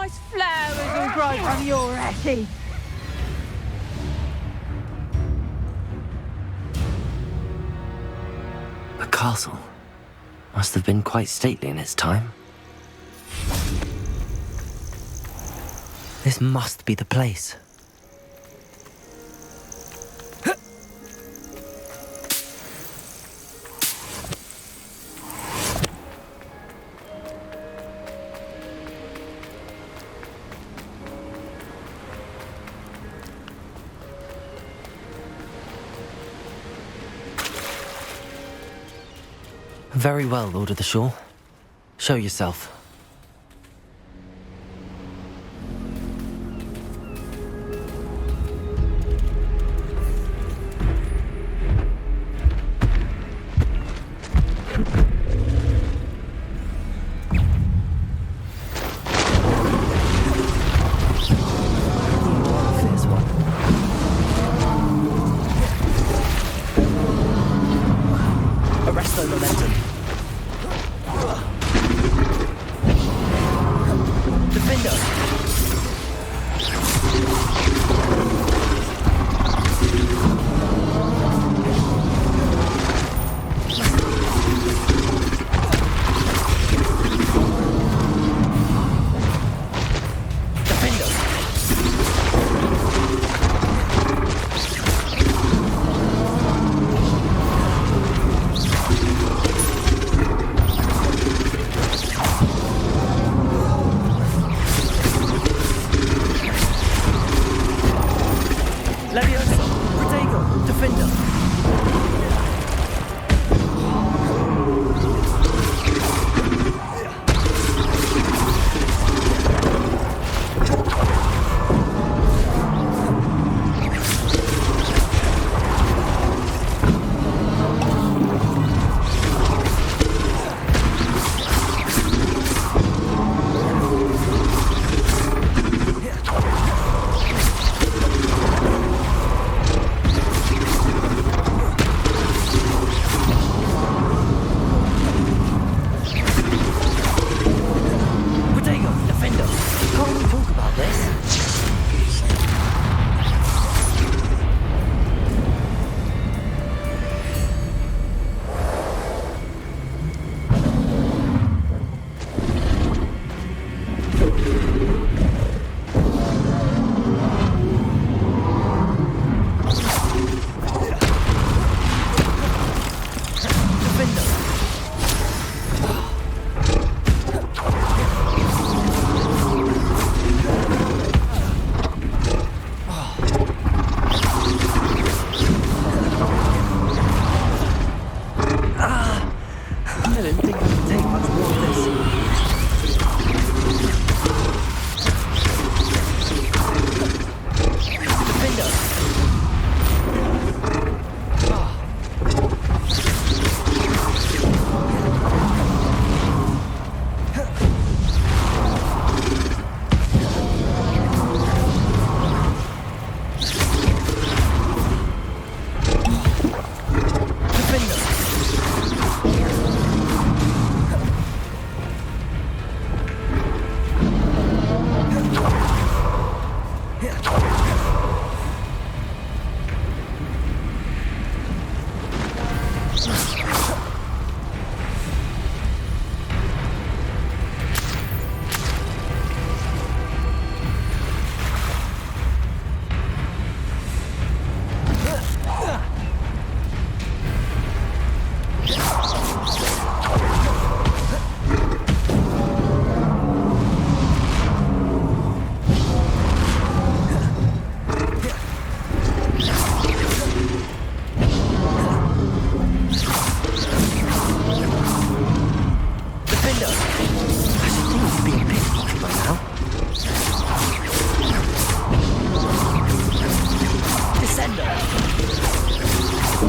nice flowers will grow from your attic. The castle must have been quite stately in its time. This must be the place. Very well, Lord of the Shore. Show yourself. There's one. Arrest the momentum.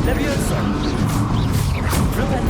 Leviosa! Prevent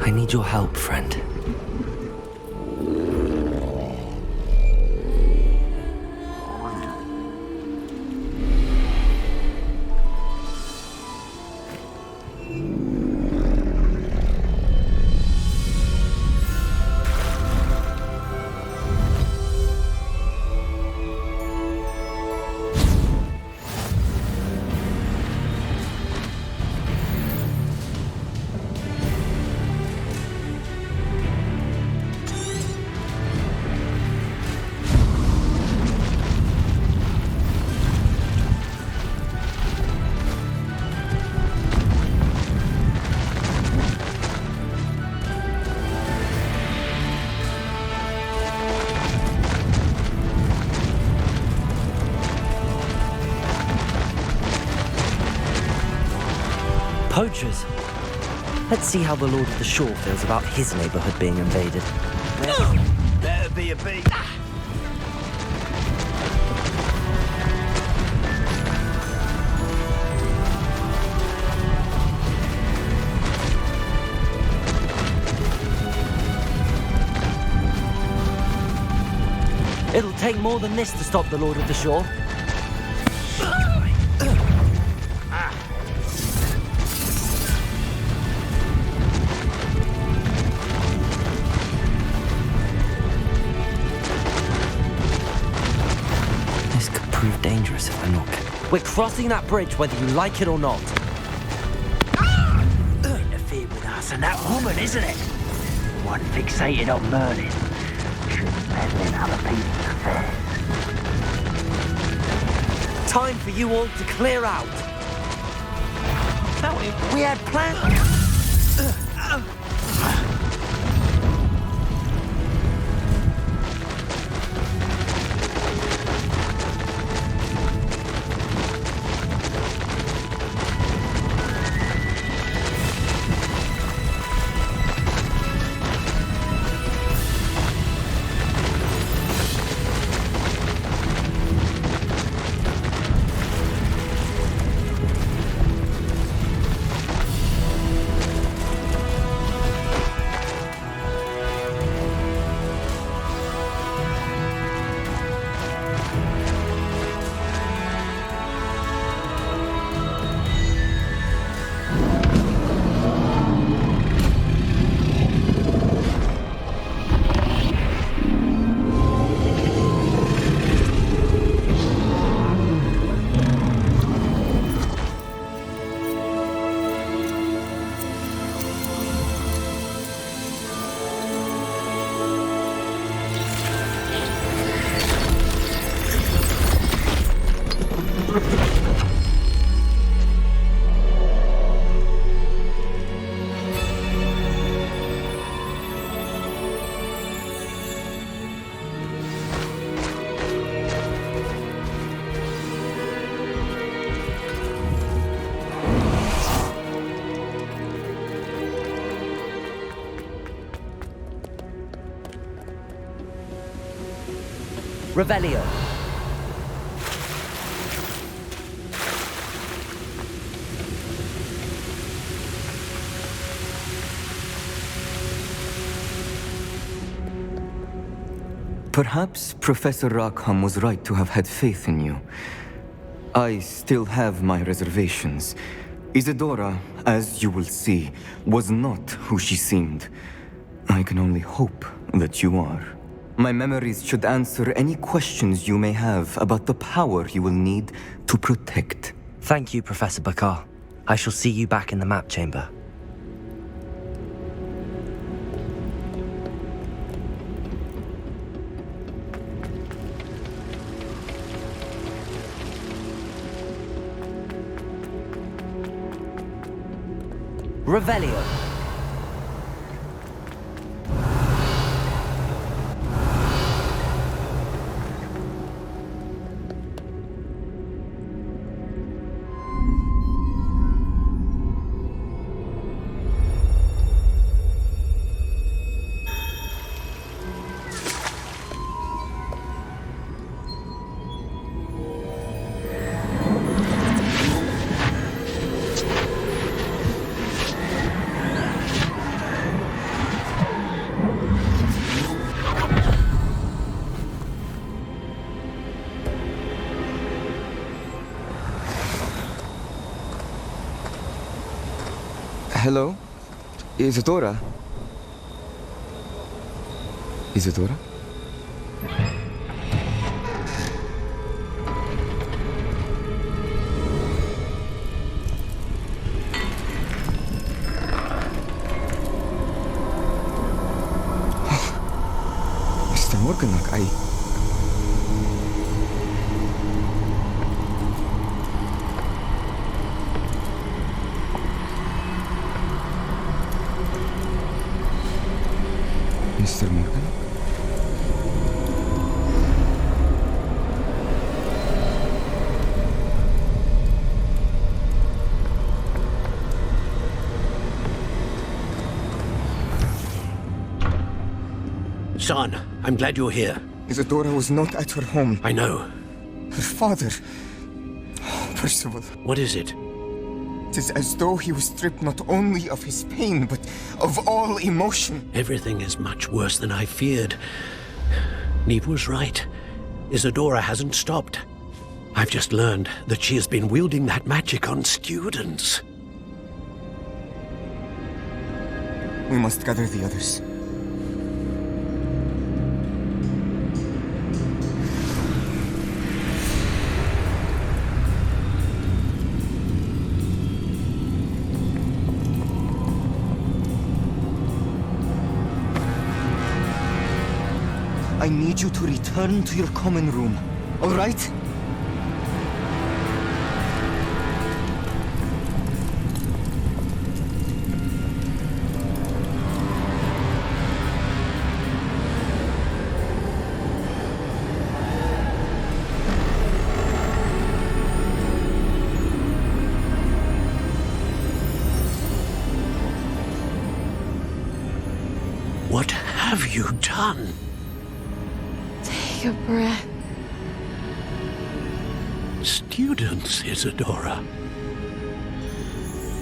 I need your help, friend. Poachers. Let's see how the Lord of the Shore feels about his neighborhood being invaded. That'd be a beat. It'll take more than this to stop the Lord of the Shore. This could prove dangerous if we're not. We're crossing that bridge whether you like it or not. Interfered with us and that woman, isn't it? One fixated on Merlin. Shouldn't meddle in other people's affairs. Time for you all to clear out. We had plans. Revelio. Perhaps Professor Rackham was right to have had faith in you. I still have my reservations. Isadora, as you will see, was not who she seemed. I can only hope that you are. My memories should answer any questions you may have about the power you will need to protect. Thank you, Professor Bakar. I shall see you back in the map chamber. Revelio. Hello? Isadora? Isadora? Mr. Morganach, Mr. Morgan? Son, I'm glad you're here. Isadora was not at her home. I know. Her father... Percival. What is it? It is as though he was stripped not only of his pain, but of all emotion. Everything is much worse than I feared. Neve was right. Isadora hasn't stopped. I've just learned that she has been wielding that magic on students. We must gather the others. I need you to return to your common room, all right? What have you done? Take a breath. Students, Isadora.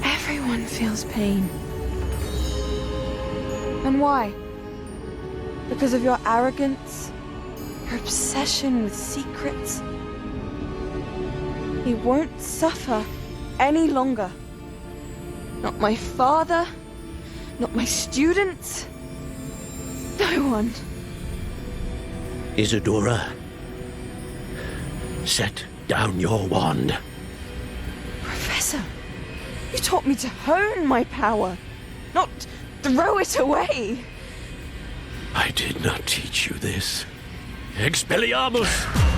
Everyone feels pain. And why? Because of your arrogance? Your obsession with secrets? He won't suffer any longer. Not my father, not my students, no one. Isadora, set down your wand. Professor, you taught me to hone my power, not throw it away. I did not teach you this. Expelliarmus!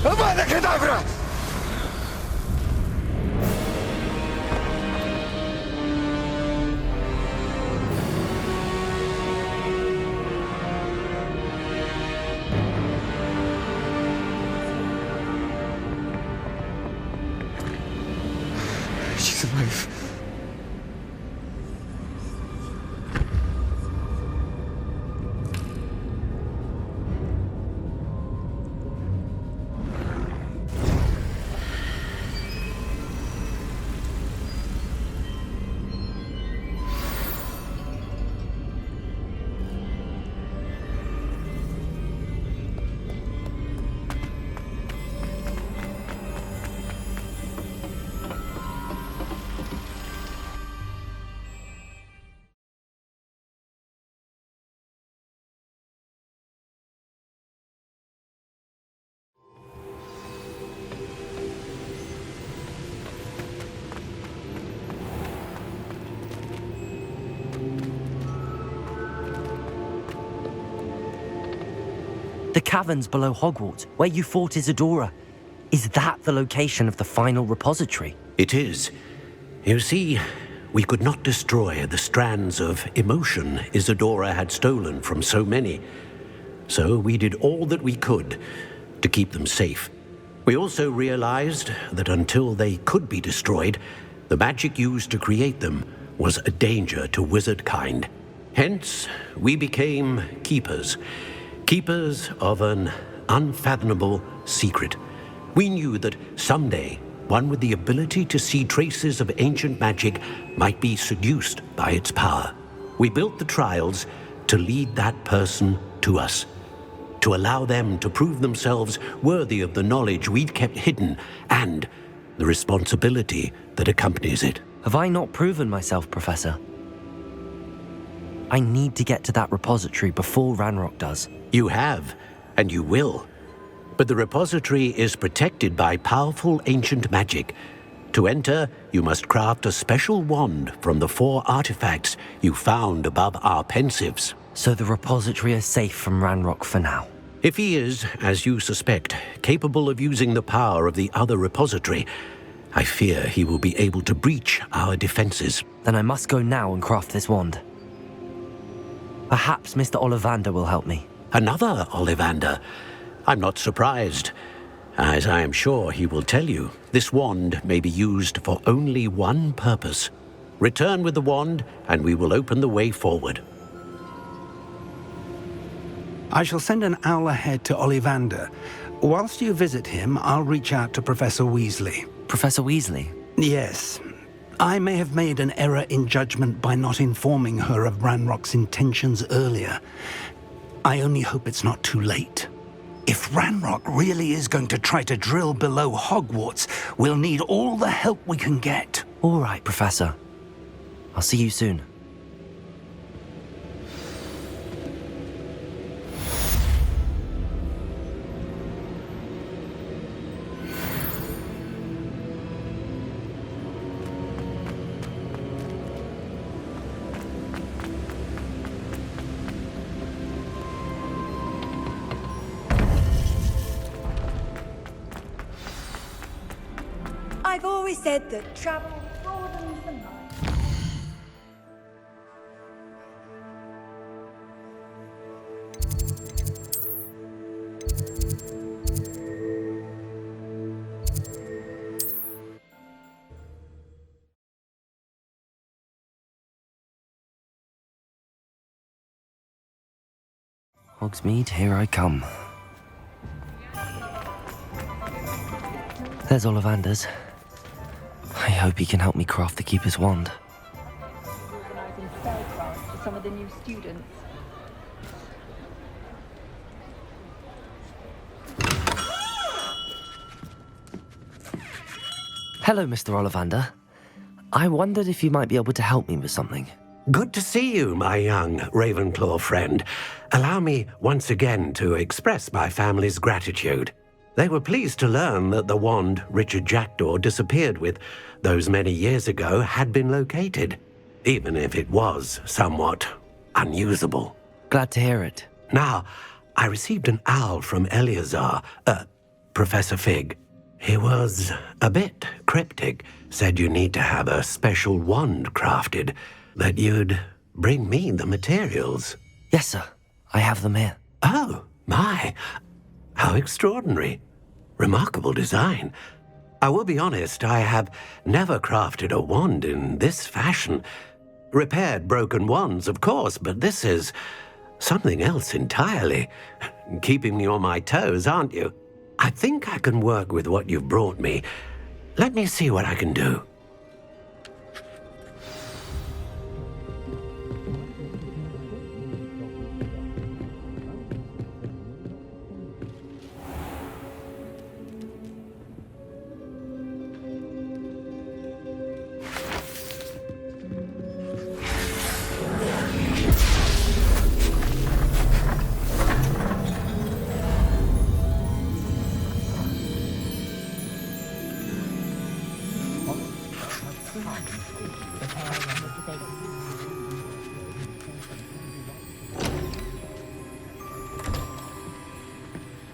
Avada Kedavra! She's alive. The caverns below Hogwarts, where you fought Isadora. Is that the location of the final repository? It is. You see, we could not destroy the strands of emotion Isadora had stolen from so many. So we did all that we could to keep them safe. We also realized that until they could be destroyed, the magic used to create them was a danger to wizard kind. Hence, we became keepers. Keepers of an unfathomable secret. We knew that someday, one with the ability to see traces of ancient magic might be seduced by its power. We built the trials to lead that person to us, to allow them to prove themselves worthy of the knowledge we'd kept hidden and the responsibility that accompanies it. Have I not proven myself, Professor? I need to get to that repository before Ranrock does. You have, and you will. But the repository is protected by powerful ancient magic. To enter, you must craft a special wand from the 4 artifacts you found above our pensives. So the repository is safe from Ranrock for now. If he is, as you suspect, capable of using the power of the other repository, I fear he will be able to breach our defenses. Then I must go now and craft this wand. Perhaps Mr. Ollivander will help me. Another Ollivander? I'm not surprised. As I am sure he will tell you, this wand may be used for only one purpose. Return with the wand, and we will open the way forward. I shall send an owl ahead to Ollivander. Whilst you visit him, I'll reach out to Professor Weasley. Professor Weasley? Yes. I may have made an error in judgment by not informing her of Ranrock's intentions earlier. I only hope it's not too late. If Ranrock really is going to try to drill below Hogwarts, we'll need all the help we can get. All right, Professor. I'll see you soon. I've always said that travel broadens the mind. Hogsmeade, here I come. There's Ollivander's. I hope he can help me craft the Keeper's wand. Organising spell class for some of the new students. Hello, Mr. Ollivander. I wondered if you might be able to help me with something. Good to see you, my young Ravenclaw friend. Allow me once again to express my family's gratitude. They were pleased to learn that the wand Richard Jackdaw disappeared with those many years ago had been located, even if it was somewhat unusable. Glad to hear it. Now, I received an owl from Eleazar, Professor Fig. He was a bit cryptic, said you need to have a special wand crafted, that you'd bring me the materials. Yes, sir. I have them here. Oh, my. How extraordinary. Remarkable design. I will be honest, I have never crafted a wand in this fashion. Repaired broken wands, of course, but this is something else entirely. Keeping me on my toes, aren't you? I think I can work with what you've brought me. Let me see what I can do.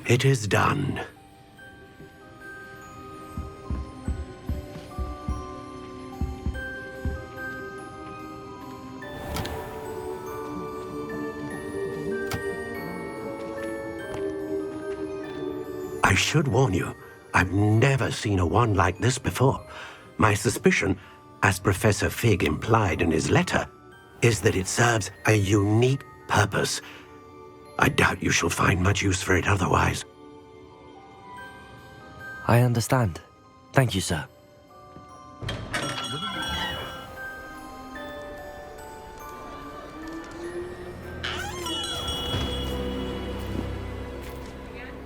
It is done. I should warn you, I've never seen a wand like this before. My suspicion, as Professor Fig implied in his letter, is that it serves a unique purpose. I doubt you shall find much use for it otherwise. I understand. Thank you, sir.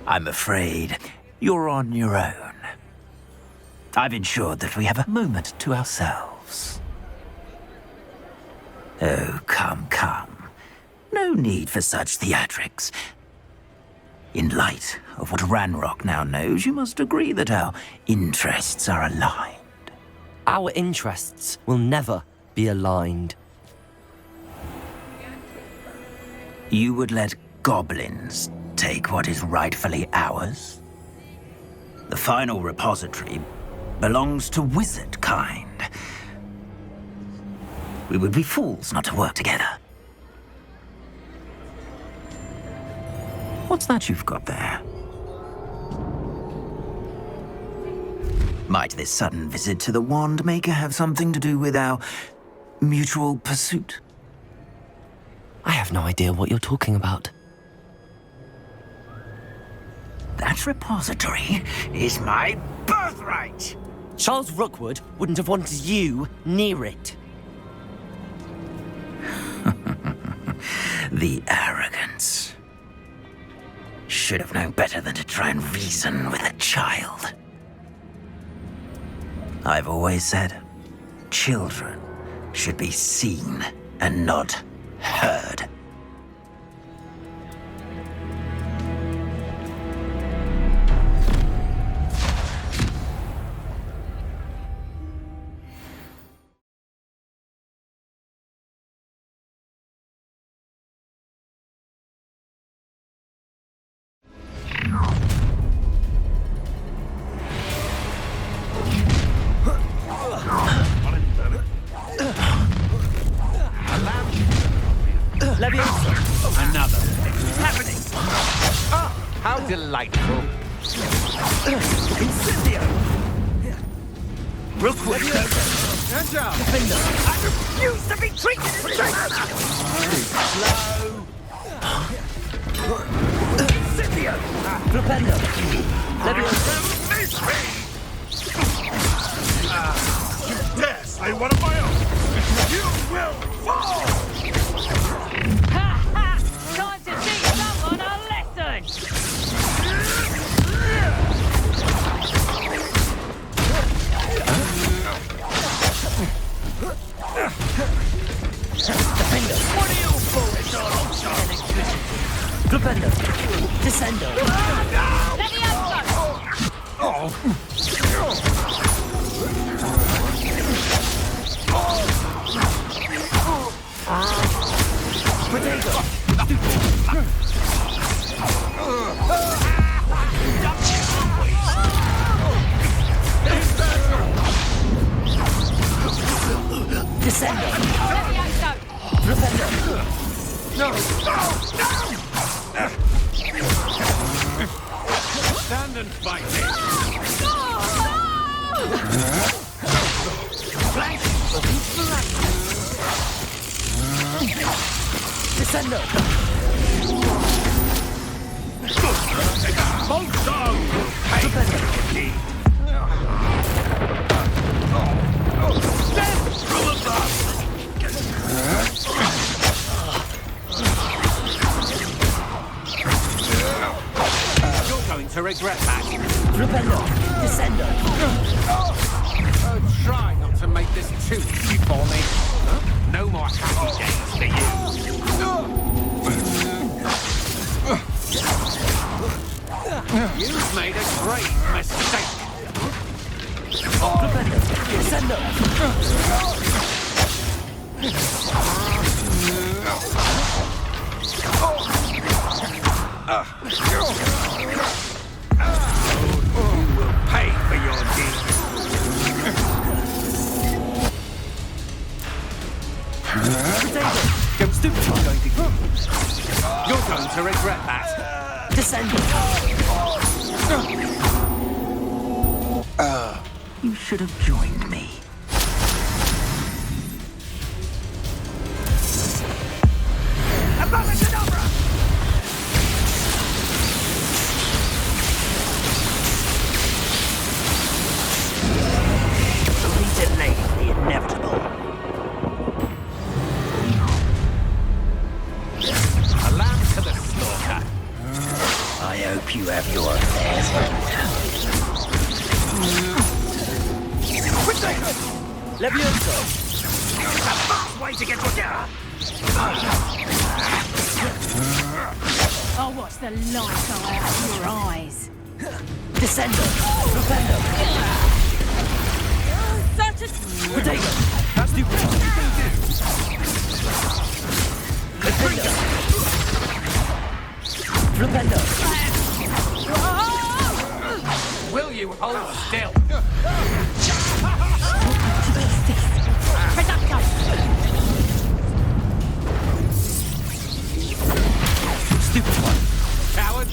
I'm afraid you're on your own. I've ensured that we have a moment to ourselves. Oh, come, come. No need for such theatrics. In light of what Ranrock now knows, you must agree that our interests are aligned. Our interests will never be aligned. You would let goblins take what is rightfully ours? The final repository belongs to wizard kind. We would be fools not to work together. What's that you've got there? Might this sudden visit to the Wand Maker have something to do with our mutual pursuit? I have no idea what you're talking about. That repository is my birthright! Charles Rookwood wouldn't have wanted you near it. The arrogance. Should have known better than to try and reason with a child. I've always said, children should be seen and not heard. Another. It's happening. Ah, how delightful. Incendio. Rookwood. Defender. I refuse to be treated as slow. Incendio. Propender. Release me. You dare slay one of my own. You will fall. Time to teach someone a lesson! What are you fools on? Propender. Descender. Descender. Propender. No! Stand and fight me! Descender. Both dogs will pay indeed. Stand from above! You're going to regret that. Propender. Descender. Oh, try not to make this too easy for me. Huh? No more happy days for you. You've made a great mistake. Propender. Descender. You will pay for your deeds. Go stupid. You're going to regret that. Descender. You should have joined me. Only delayed the inevitable. A lamb to the slaughter. I hope you have your affairs in order. Levioso! Way to get together. I'll watch the light go out of your eyes. Descendo! Propendo! Such a... Potato! Stupid! Defendo! Flipendo! Will you hold still? Stupid one! Coward!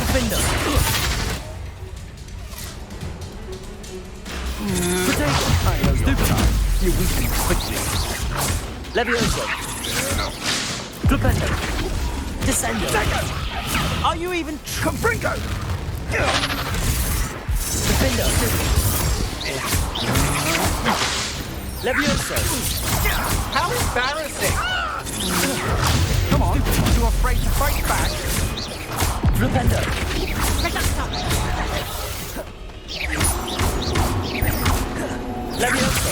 Defendo! Potato! Stupid! You weaken quickly. Levioso! Flipendo! Descendo! Are you even Confringo! Defendo! Levioso! How embarrassing! Come on, you afraid to fight back? Flipendo! Levioso!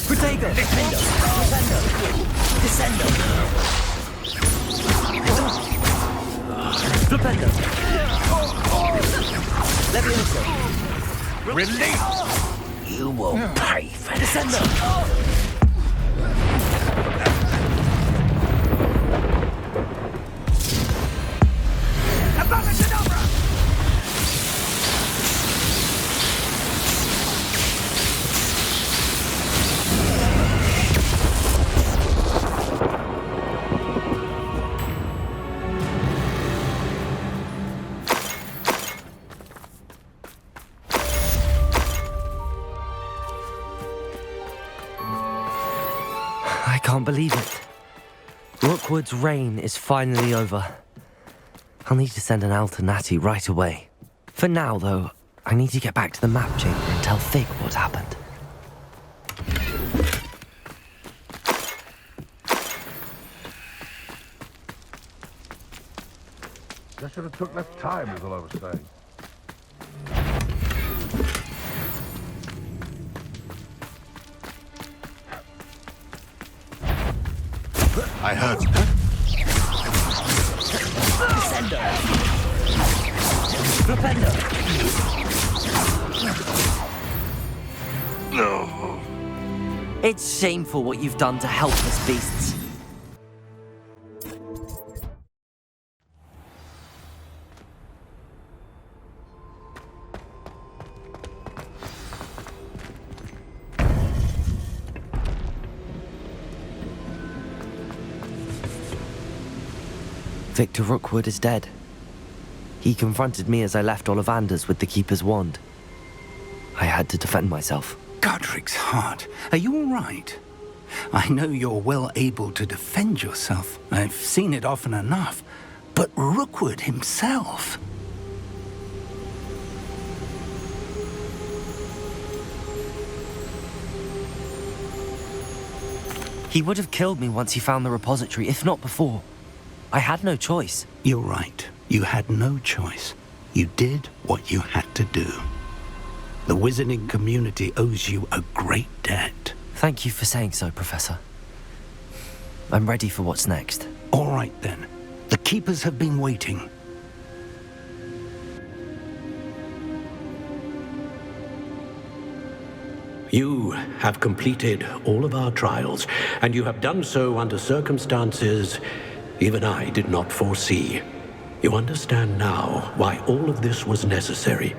Protego! Defendo! Flipendo! Descendo! Flipendo! Levioso! Release! You will pay for this. Descendo! I can't believe it. Rookwood's reign is finally over. I'll need to send an Alternati right away. For now, though, I need to get back to the map chamber and tell Fig what happened. I should have took less time, is all I was saying. I heard. Descendo! Flipendo! No. It's shameful what you've done to helpless beasts. Victor Rookwood is dead. He confronted me as I left Ollivander's with the Keeper's wand. I had to defend myself. Godric's heart, are you all right? I know you're well able to defend yourself. I've seen it often enough. But Rookwood himself... He would have killed me once he found the repository, if not before. I had no choice. You're right. You had no choice. You did what you had to do. The wizarding community owes you a great debt. Thank you for saying so, Professor. I'm ready for what's next. All right, then. The Keepers have been waiting. You have completed all of our trials, and you have done so under circumstances even I did not foresee. You understand now why all of this was necessary.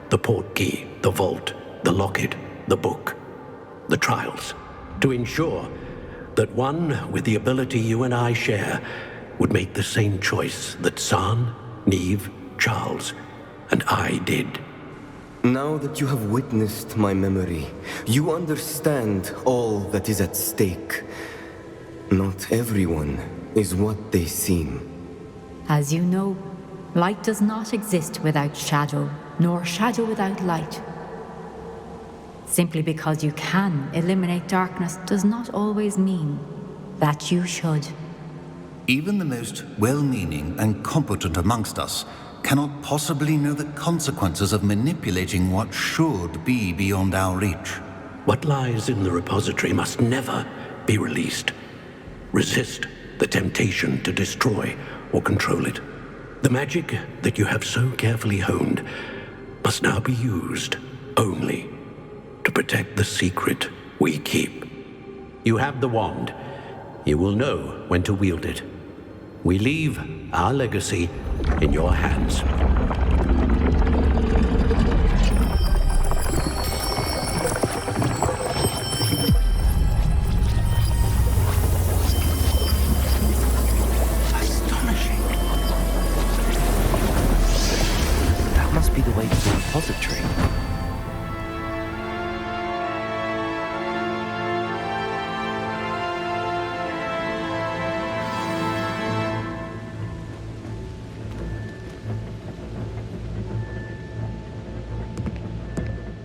The portkey, the vault, the locket, the book, the trials. To ensure that one with the ability you and I share would make the same choice that San, Neve, Charles, and I did. Now that you have witnessed my memory, you understand all that is at stake. Not everyone is what they seem. As you know, light does not exist without shadow, nor shadow without light. Simply because you can eliminate darkness does not always mean that you should. Even the most well-meaning and competent amongst us cannot possibly know the consequences of manipulating what should be beyond our reach. What lies in the repository must never be released. Resist the temptation to destroy or control it. The magic that you have so carefully honed must now be used only to protect the secret we keep. You have the wand. You will know when to wield it. We leave our legacy in your hands. Astonishing. That must be the way to the repository.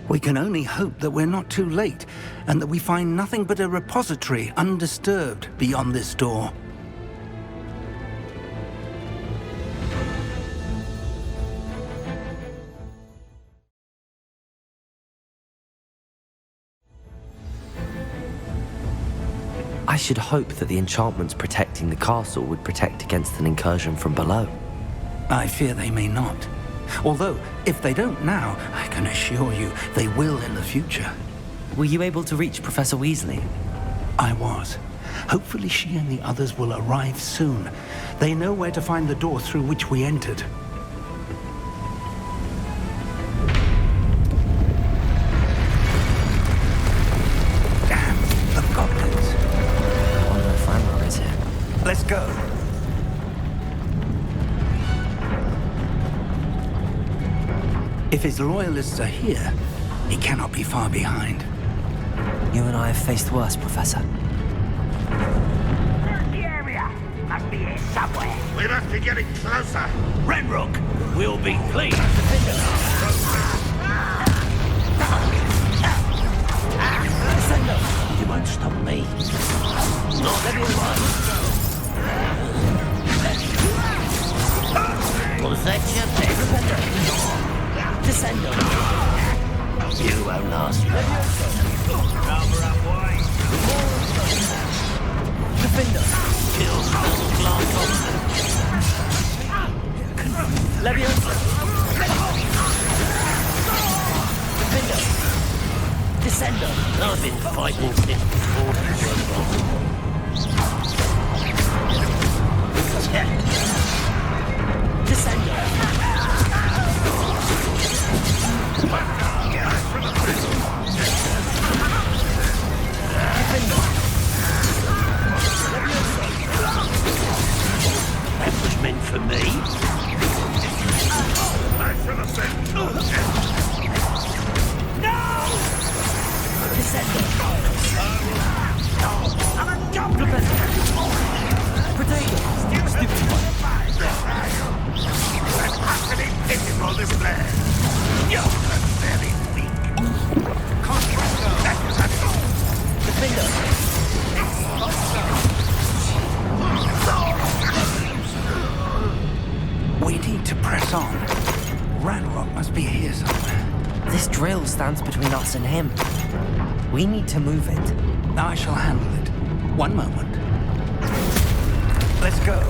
We can only hope that we're not too late, and that we find nothing but a repository undisturbed beyond this door. I should hope that the enchantments protecting the castle would protect against an incursion from below. I fear they may not. Although, if they don't now, I can assure you they will in the future. Were you able to reach Professor Weasley? I was. Hopefully she and the others will arrive soon. They know where to find the door through which we entered. Damn, the goblins. I wonder if Ranrock is here. Let's go. If his loyalists are here, he cannot be far behind. You and I have faced worse, Professor. The area must be here somewhere. We must be getting closer. Ranrock will be pleased. You won't stop me. Not everyone. Was that your best? Descendo. You won't last long. Cover up wide. Defender. Kill glass Leviosa. Defender. Descender. I've been fighting since before you were born. Descender. That was meant for me. No! Descender. I'm a goblin. Potato. Stupid one. Utterly pitiful display. You're very weak. Defender. We need to press on. Ranrock must be here somewhere. This drill stands between us and him. We need to move it. I shall handle it. One moment. Let's go.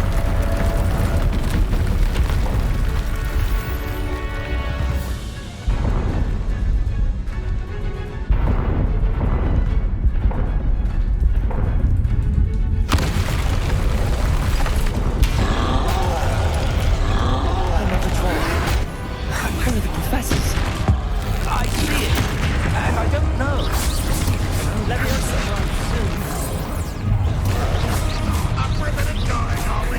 Up for a minute going, are we?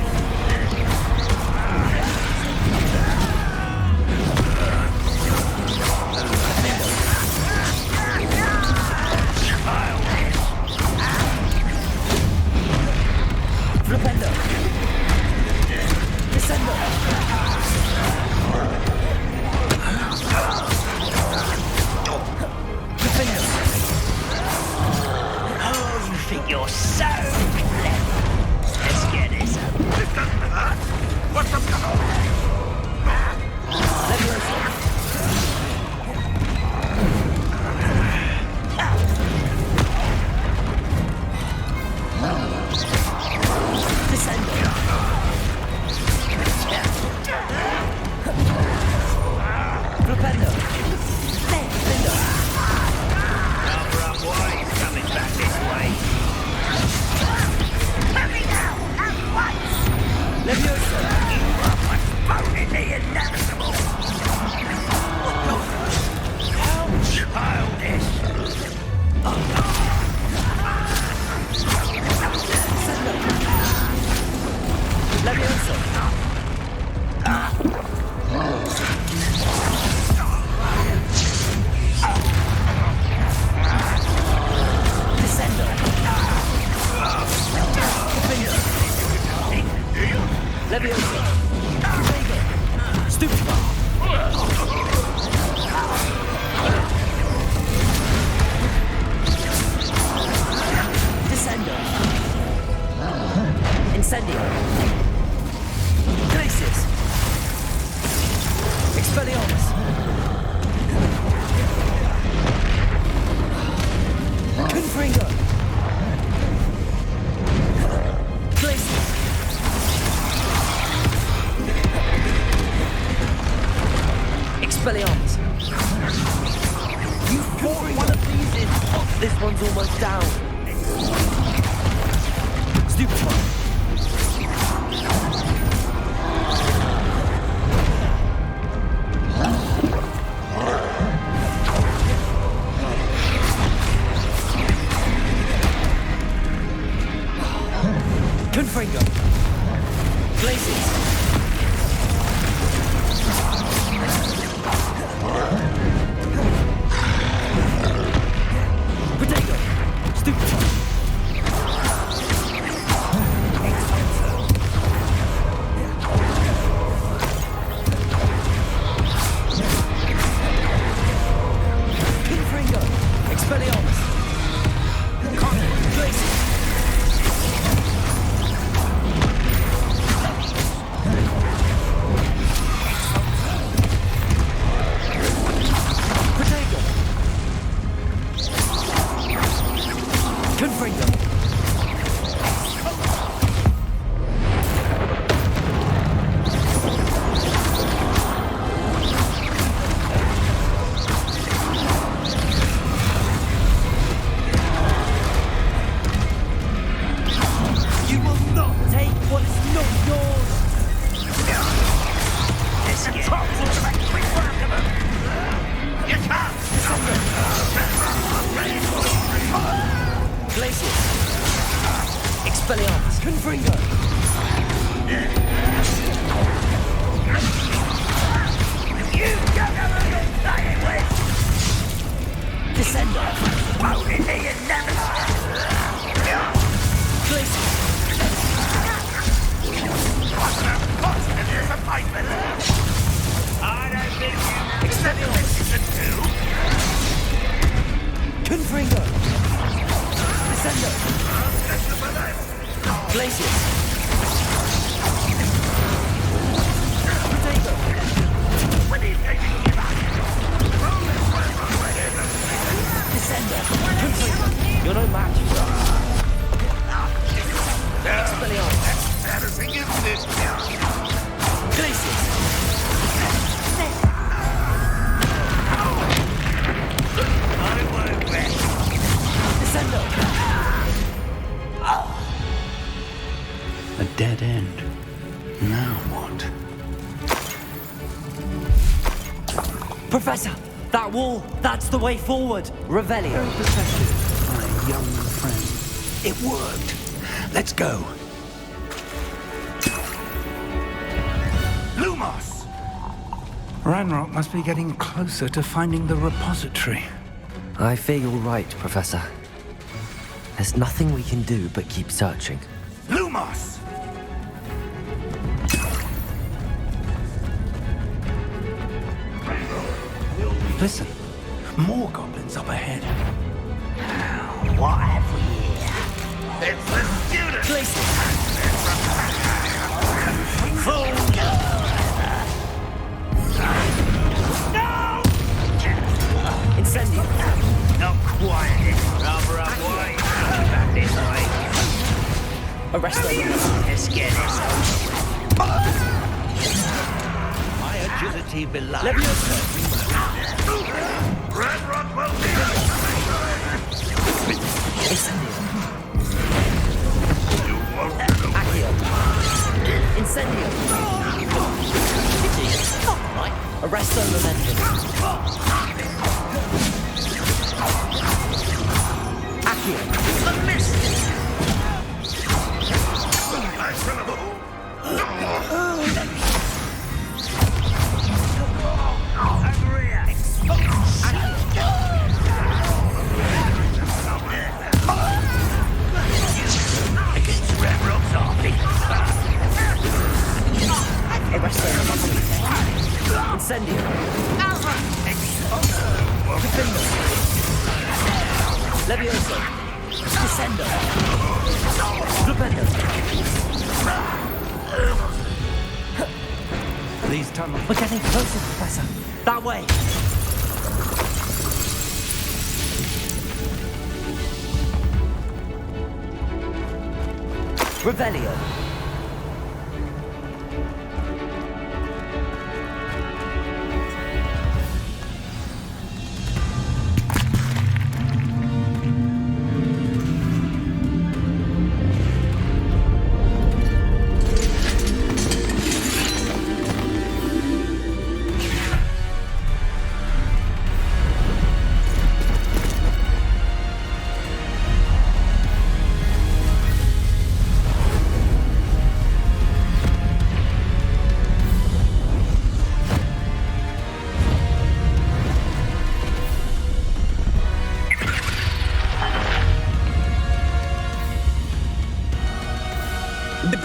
one's almost down. Stupefy. Confringo. Glaciers. Potato. Stupefy. Confringo. Expelliarmus. Glaciers. Confringo. You will not take what is not yours. This is quick work of them. You can't stop it. Glaciers. Expelliarmus. Confringo. You don't know who you're playing with. Descender. Won't it be your nemesis? Glaciers. What's the cost of disappointment? I don't think you Expelliarmus. should do. Confringo. Descender. Glaciers. Potato. When do you think you give up? Descender. Confringo. You're no match. Expelliarmus. Embarrassing, isn't it? Glaciers. I won't bet. Descender. A dead end. Now what? Professor, that wall, that's the way forward. Revelio. Very pathetic, my young friend. It worked. Let's go. Lumos! Ranrock must be getting closer to finding the repository. I fear you're right, Professor. There's nothing we can do but keep searching. Lumos! Listen, more goblins up ahead. What have we here? It's the student! Glaciers. Fool! No! Incendio. Not quiet. Rather away. Back this way. Arrest them. Let's get this over. My agility belies. Leviosa. Ranrock will be Incendio. You won't get away. Accio. Incendio. Right. Arresto momentum. Accio. A miss! Against Ranrock's army. Arresto momentum. Incendio. Defendo. Levioso. Descendo. Stupendo. These tunnels. We're getting closer, Professor. That way. Revelio.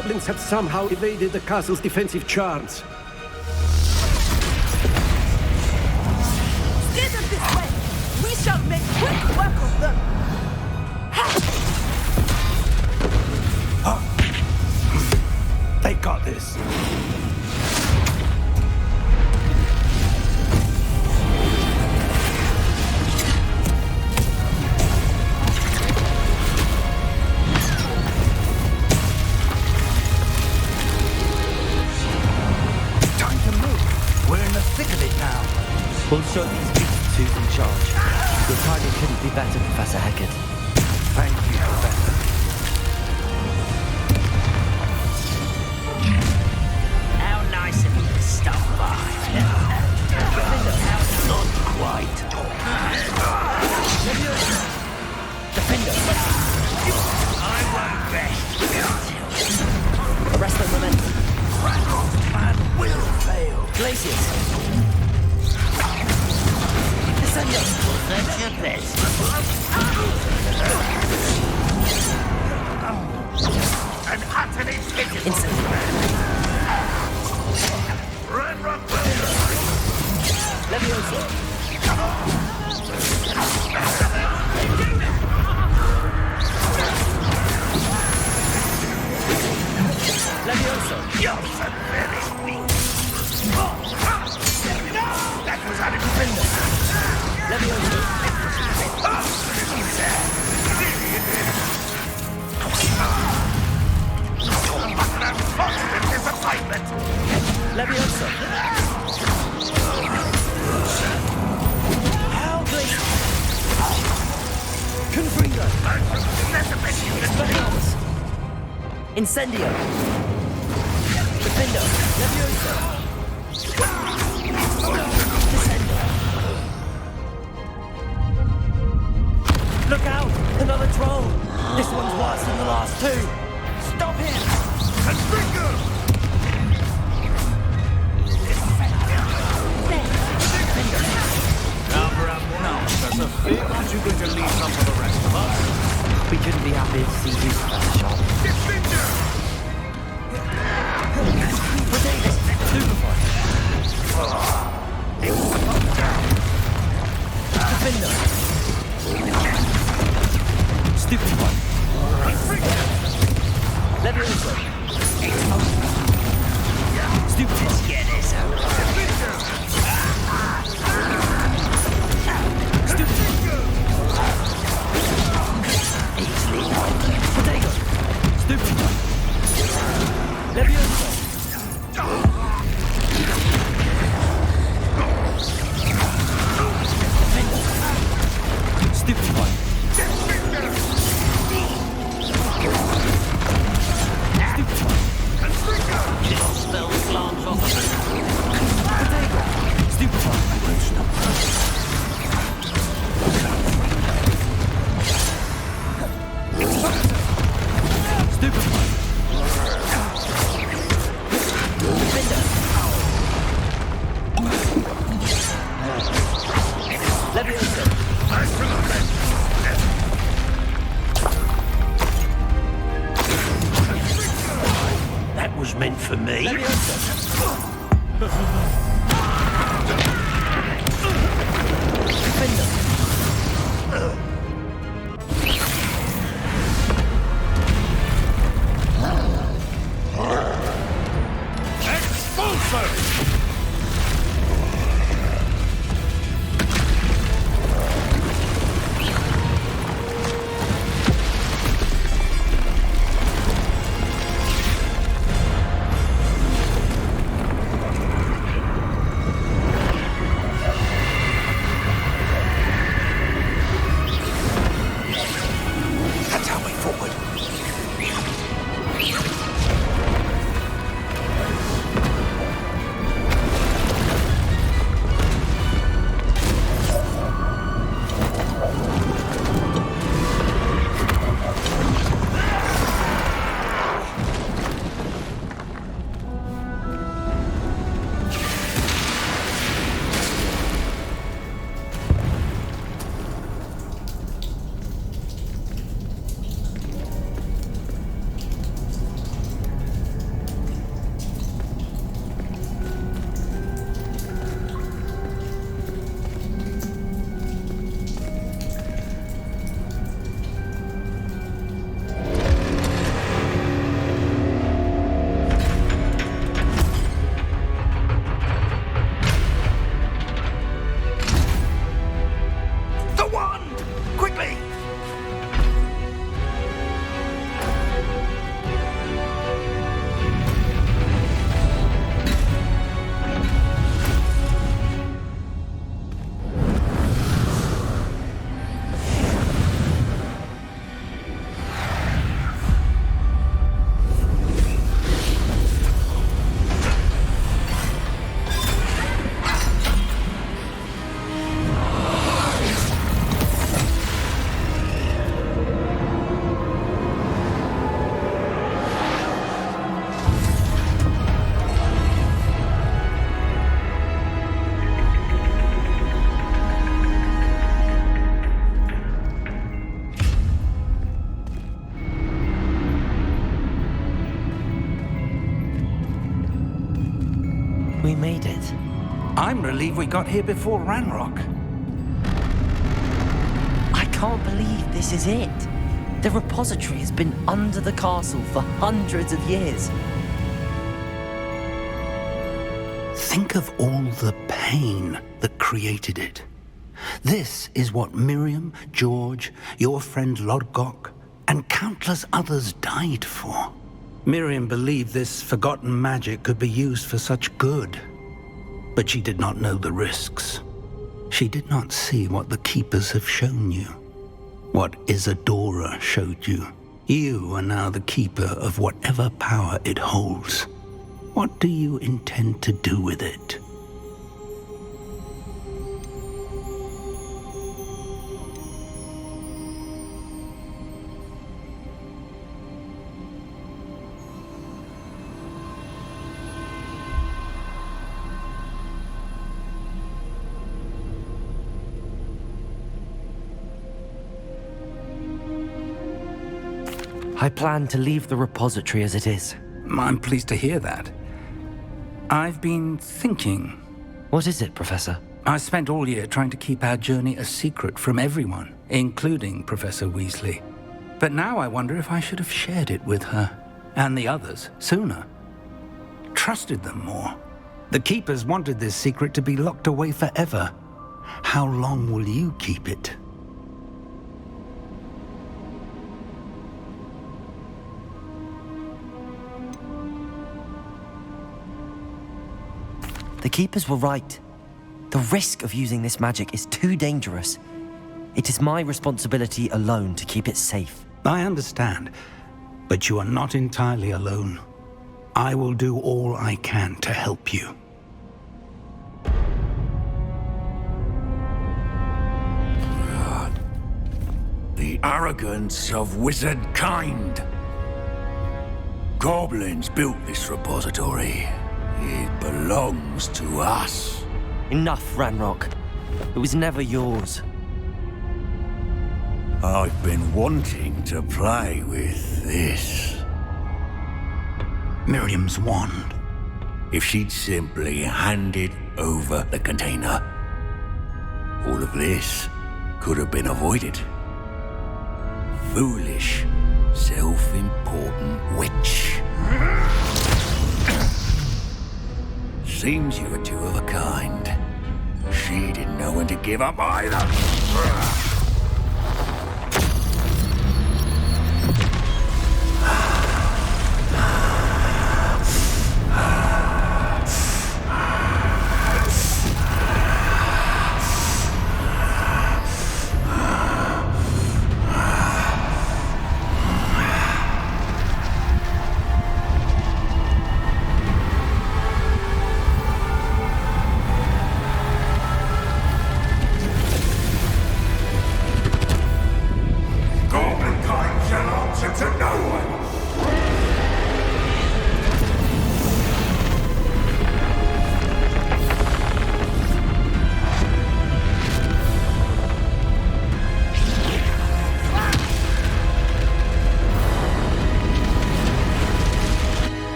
goblins have somehow evaded the castle's defensive charms. Steer them this way! We shall make quick work of them! They got this. Time to move. We're in the thick of it now. We'll show these beasts who's in charge. Your timing couldn't be better, Professor Heckard. Thank you, Professor. How nice of you to stop by. Not quite. Defender! I won't rest. Arrest the momentum. Ranrock's plan will fail. Glaciers! Descendo. That's your best. An utterly pitiful Instant. Ranrock will Levioso! Levioso! You're so very weak. That was unexpected. Levioso! Constant disappointment. Levioso! How glacier! Confringo! Expelliarmus! Incendio! Defendo! Levioso! Descendo! Look out! Another troll! This one's worse than the last two! Stop him! Professor Fig, aren't you going to leave some for the rest of us? We couldn't be happy to see you, Professor Sharp. Potatoes! Superfly! Defender! Stupid one! Levioso! Stupid one! Get this out. Stupid one! Potato! Stupid one! Levioso! Stupid one! Stupid one! Little spell glance off of it. Potato! Stupid one! Stupid one! Defender! Levioso! That was meant for me. Levioso! Defender! I'm relieved we got here before Ranrock. I can't believe this is it. The repository has been under the castle for hundreds of years. Think of all the pain that created it. This is what Miriam, George, your friend Lodgok, and countless others died for. Miriam believed this forgotten magic could be used for such good, but she did not know the risks. She did not see what the Keepers have shown you, what Isadora showed you. You are now the Keeper of whatever power it holds. What do you intend to do with it? I plan to leave the repository as it is. I'm pleased to hear that. I've been thinking. What is it, Professor? I spent all year trying to keep our journey a secret from everyone, including Professor Weasley. But now I wonder if I should have shared it with her, and the others, sooner. Trusted them more. The Keepers wanted this secret to be locked away forever. How long will you keep it? The Keepers were right. The risk of using this magic is too dangerous. It is my responsibility alone to keep it safe. I understand, but you are not entirely alone. I will do all I can to help you. The arrogance of wizard kind. Goblins built this repository. It belongs to us. Enough, Ranrock. It was never yours. I've been wanting to play with this. Miriam's wand. If she'd simply handed over the container, all of this could have been avoided. Foolish, self-important witch. Seems you were two of a kind. She didn't know when to give up either.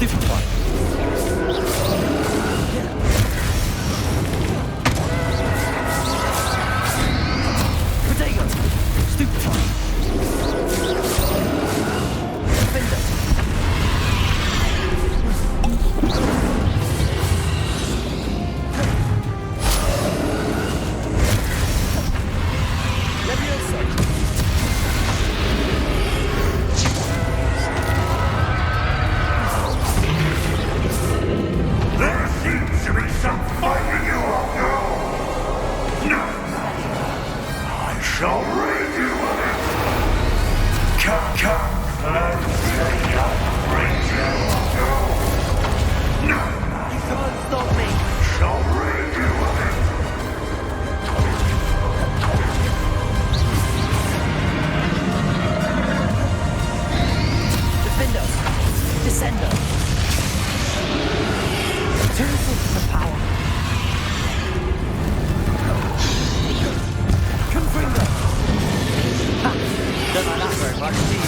Stupefy. Protego. Stupefy. Defender. There seems to be some fighting you up now. No. I shall rid you of it. Come, and say I'll rid you of you. No. You can't stop me. I shall rid you of it. Defender. Descender. Two sources of power. Confringo. Ha! Don't like that very much, do you?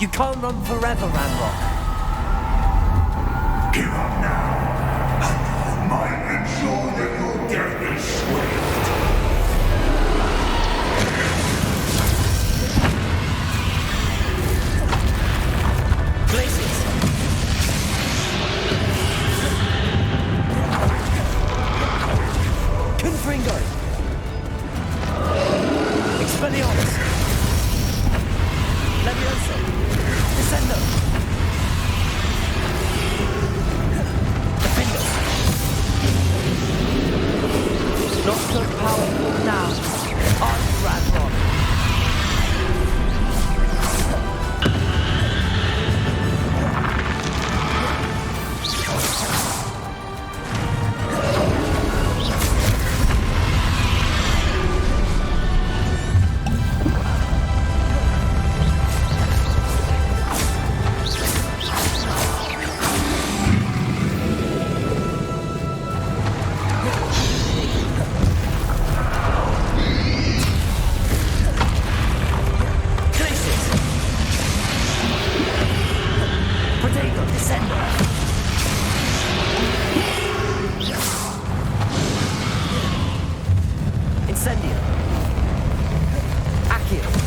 You can't run forever, Ranrock. Give up now, and I might ensure that your death is swift. Glaciers! Confringo! Expelliarmus! Levioso! Descendo! Stratego, Descender. Incendio. Accio.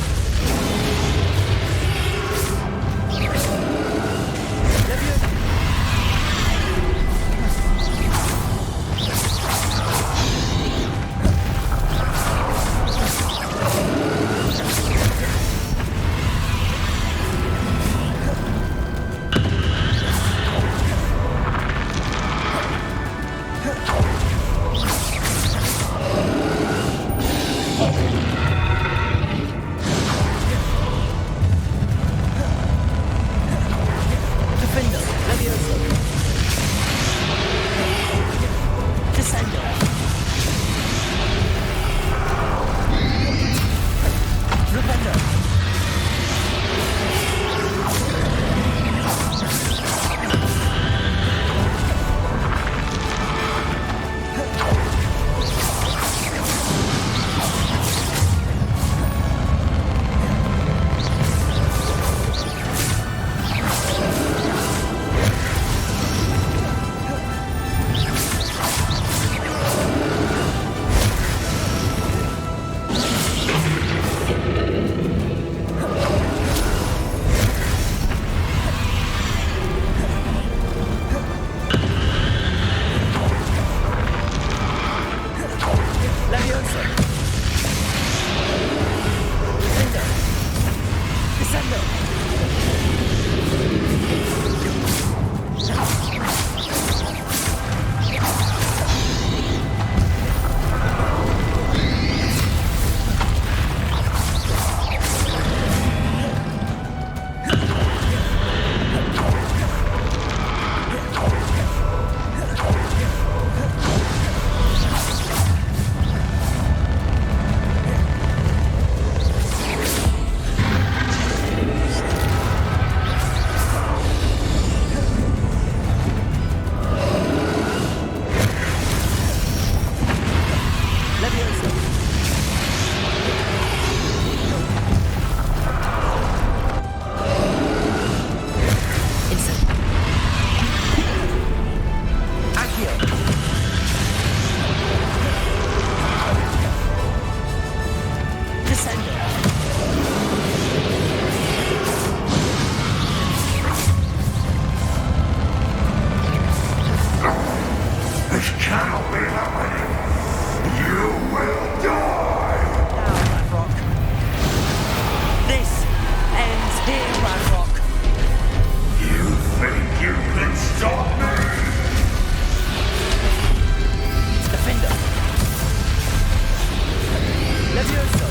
Leviosa.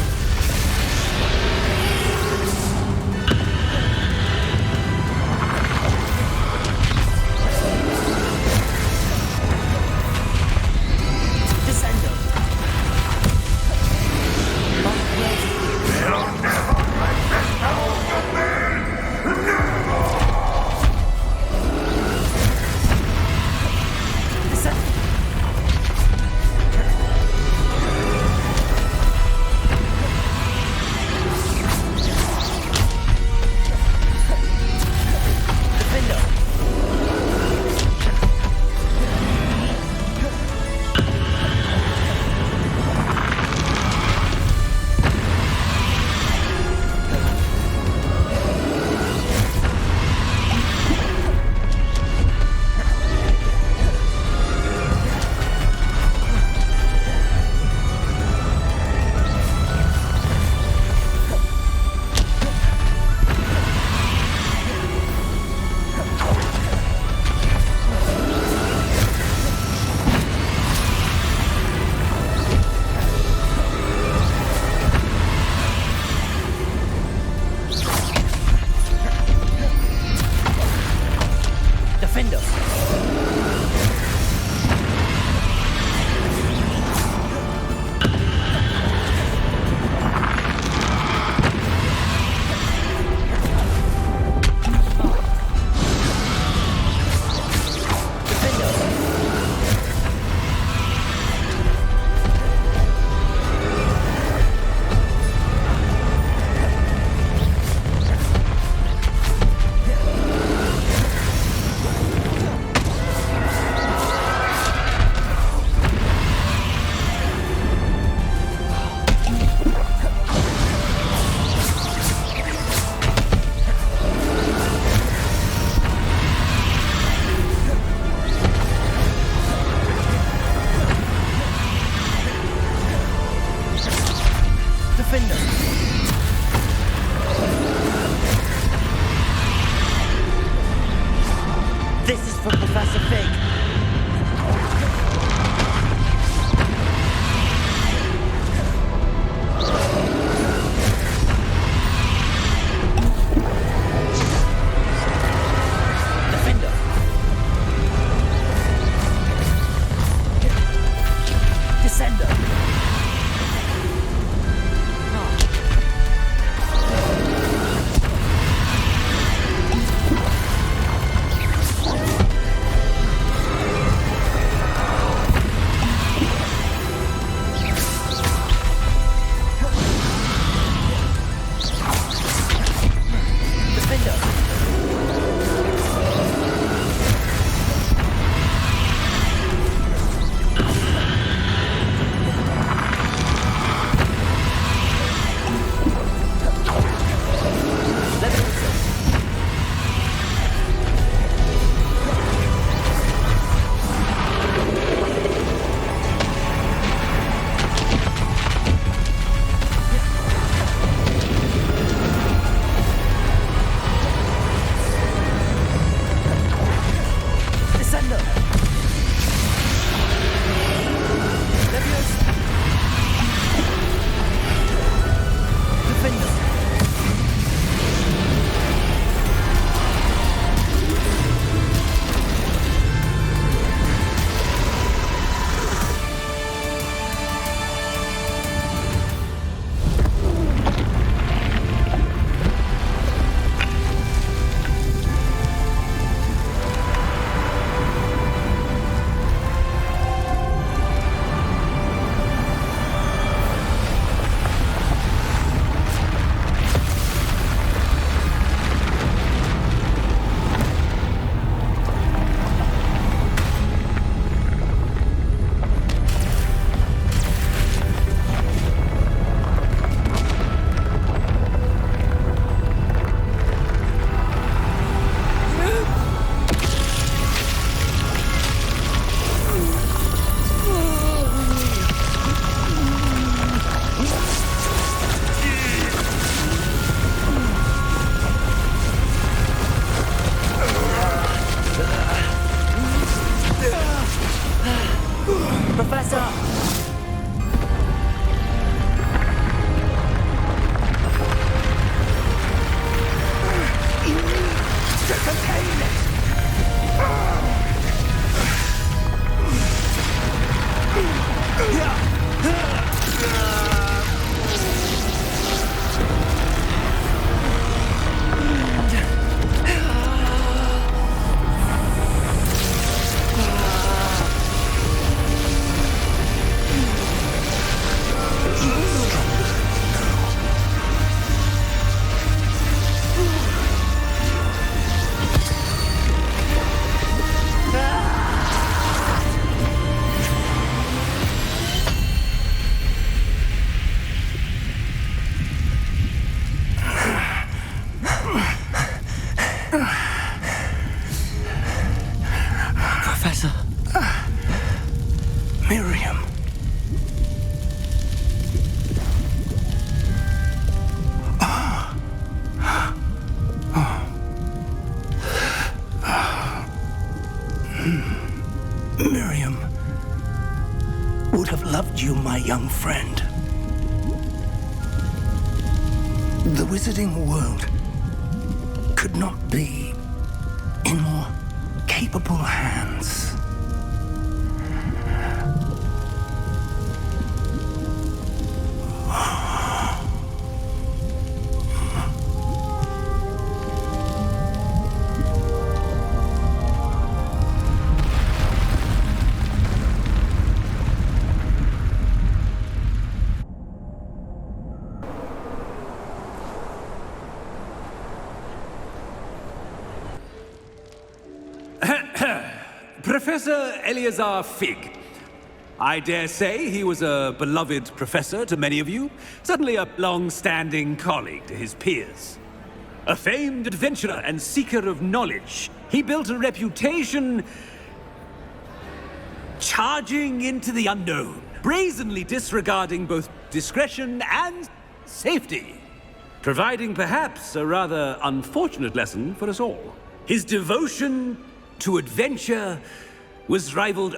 This is for Professor Fig. Defender. Descender. Professor. Miriam. Miriam would have loved you, my young friend. The wizarding world could not be in more capable hands. Professor Eleazar Fig. I dare say he was a beloved professor to many of you, certainly a long-standing colleague to his peers. A famed adventurer and seeker of knowledge, he built a reputation charging into the unknown, brazenly disregarding both discretion and safety, providing perhaps a rather unfortunate lesson for us all. His devotion to adventure was rivaled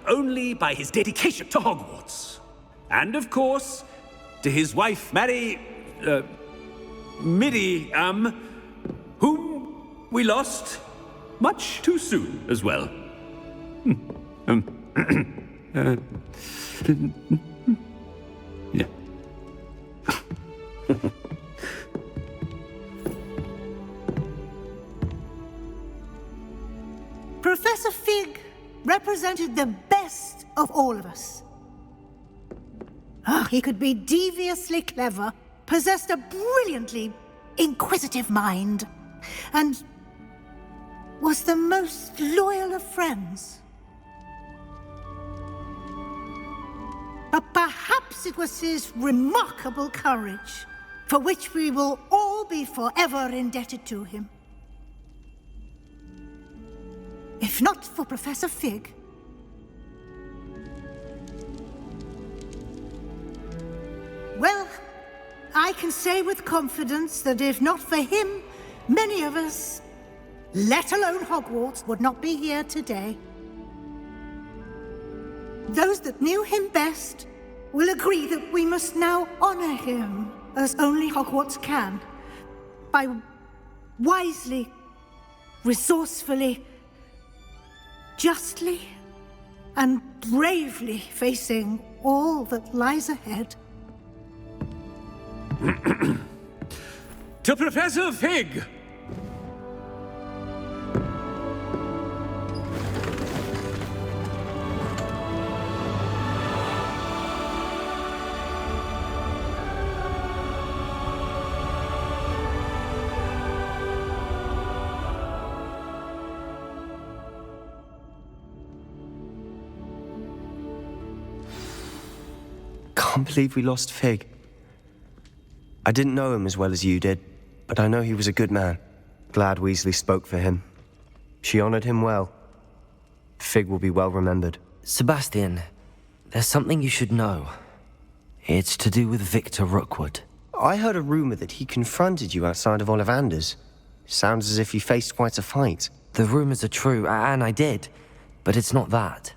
only by his dedication to Hogwarts. And of course, to his wife, Miriam, whom we lost much too soon as well. Yeah. Professor Fig represented the best of all of us. He could be deviously clever, possessed a brilliantly inquisitive mind, and was the most loyal of friends. But perhaps it was his remarkable courage, for which we will all be forever indebted to him. If not for Professor Fig, well, I can say with confidence that if not for him, many of us, let alone Hogwarts, would not be here today. Those that knew him best will agree that we must now honor him as only Hogwarts can, by wisely, resourcefully, justly, and bravely facing all that lies ahead. To Professor Fig! Can't believe we lost Fig. I didn't know him as well as you did, but I know he was a good man. Glad Weasley spoke for him. She honored him well. Fig will be well remembered. Sebastian, there's something you should know. It's to do with Victor Rookwood. I heard a rumor that he confronted you outside of Ollivander's. Sounds as if you faced quite a fight. The rumors are true, and I did, but it's not that.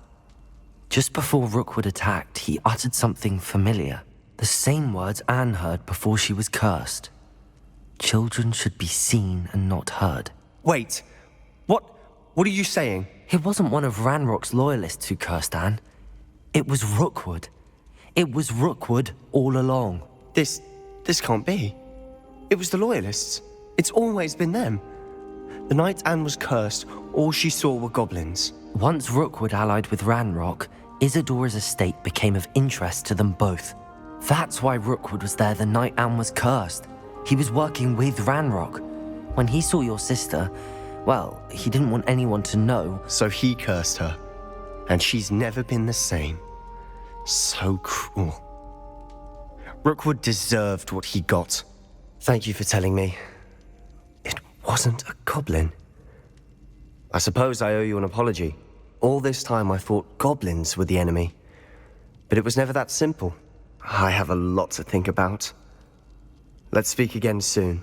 Just before Rookwood attacked, he uttered something familiar. The same words Anne heard before she was cursed. Children should be seen and not heard. Wait, what are you saying? It wasn't one of Ranrock's loyalists who cursed Anne. It was Rookwood. It was Rookwood all along. This can't be. It was the loyalists. It's always been them. The night Anne was cursed, all she saw were goblins. Once Rookwood allied with Ranrock, Isadora's estate became of interest to them both. That's why Rookwood was there the night Anne was cursed. He was working with Ranrock. When he saw your sister, well, he didn't want anyone to know. So he cursed her. And she's never been the same. So cruel. Rookwood deserved what he got. Thank you for telling me. It wasn't a goblin. I suppose I owe you an apology. All this time I thought goblins were the enemy. But it was never that simple. I have a lot to think about. Let's speak again soon.